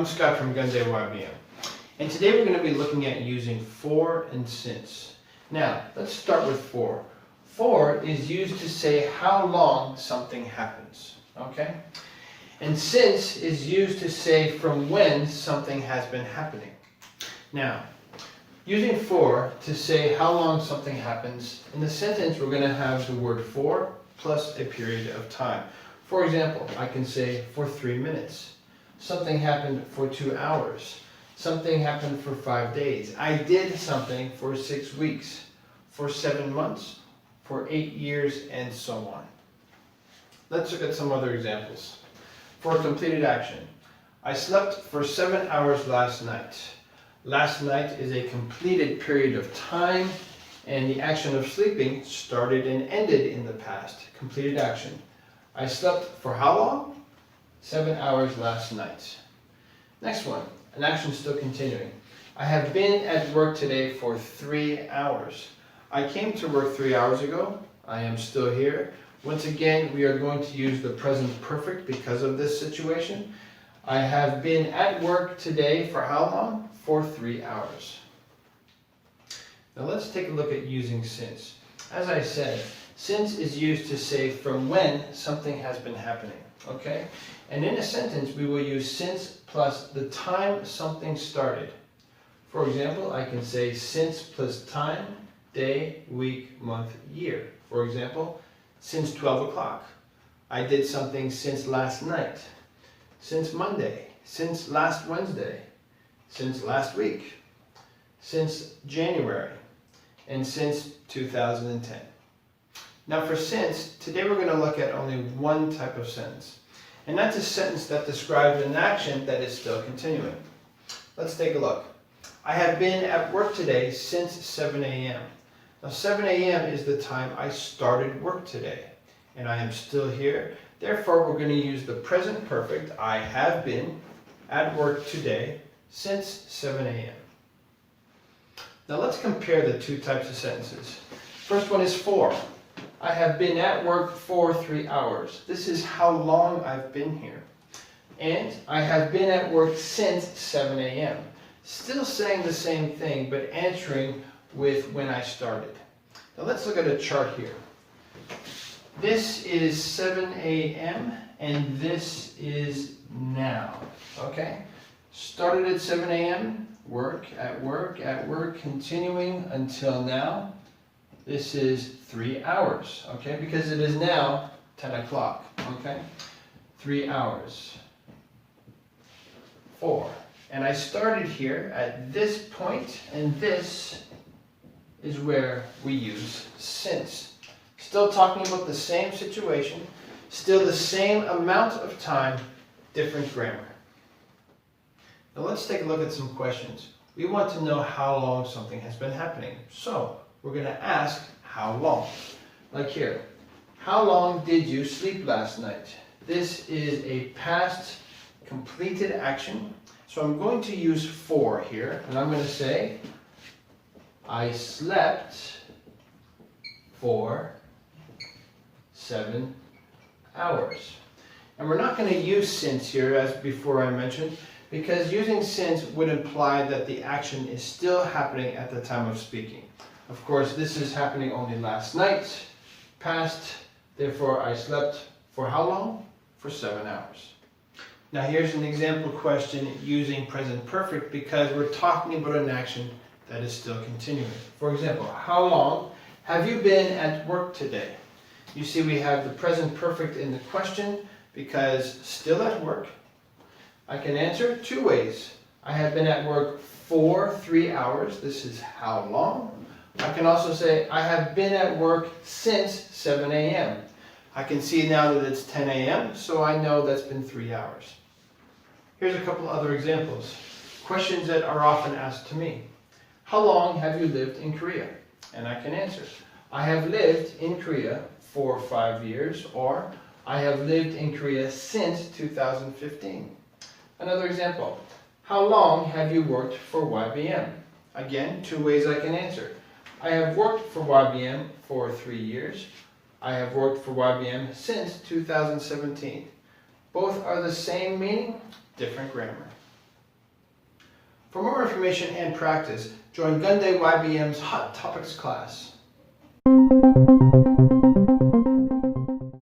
I'm Scott from Gunday YBM, and today we're going to be looking at using for and since. Now, let's start with for. For is used to say how long something happens, okay? And since is used to say from when something has been happening. Now, using for to say how long something happens, in the sentence we're going to have the word for plus a period of time. For example, I can say for 3 minutes. Something happened for 2 hours. Something happened for 5 days. I did something for 6 weeks, for 7 months, for 8 years, and so on. Let's look at some other examples. For a completed action, I slept for 7 hours last night. Last night is a completed period of time, and the action of sleeping started and ended in the past. Completed action. I slept for how long? 7 hours last night. Next one, an action still continuing. I have been at work today for 3 hours. I came to work 3 hours ago. I am still here. Once again, we are going to use the present perfect because of this situation. I have been at work today for how long? For 3 hours. Now let's take a look at using since. As I said, since is used to say from when something has been happening, okay? And in a sentence, we will use since plus the time something started. For example, I can say since plus time, day, week, month, year. For example, since 12 o'clock. I did something since last night. Since Monday. Since last Wednesday. Since last week. Since January. And since 2010. Now for since, today we're going to look at only one type of sentence. And that's a sentence that describes an action that is still continuing. Let's take a look. I have been at work today since 7 a.m. Now 7 a.m. is the time I started work today. And I am still here. Therefore, we're going to use the present perfect. I have been at work today since 7 a.m. Now let's compare the two types of sentences. First one is for. I have been at work for 3 hours. This is how long I've been here. And I have been at work since 7 a.m. Still saying the same thing, but answering with when I started. Now let's look at a chart here. This is 7 a.m. and this is now. Okay? Started at 7 a.m. Work, at work, continuing until now. This is 3 hours, okay? Because it is now 10 o'clock, okay? 3 hours. 4. And I started here at this point, and this is where we use since. Still talking about the same situation, still the same amount of time, different grammar. Now let's take a look at some questions. We want to know how long something has been happening. So, we're going to ask how long. Like here, how long did you sleep last night? This is a past completed action. So I'm going to use for here, and I'm going to say, I slept for 7 hours. And we're not going to use since here, as before I mentioned, because using since would imply that the action is still happening at the time of speaking. Of course, this is happening only last night, past, therefore I slept for how long? For 7 hours. Now here's an example question using present perfect because we're talking about an action that is still continuing. For example, how long have you been at work today? You see we have the present perfect in the question because still at work. I can answer 2 ways. I have been at work for 3 hours. This is how long. I can also say I have been at work since 7 a.m. I can see now that it's 10 a.m., so I know that's been 3 hours. Here's a couple other examples. Questions that are often asked to me. How long have you lived in Korea? And I can answer. I have lived in Korea for 5 years, or I have lived in Korea since 2015. Another example. How long have you worked for YBM? Again, 2 ways I can answer. I have worked for YBM for 3 years. I have worked for YBM since 2017. Both are the same meaning, different grammar. For more information and practice, join Gunday YBM's Hot Topics class.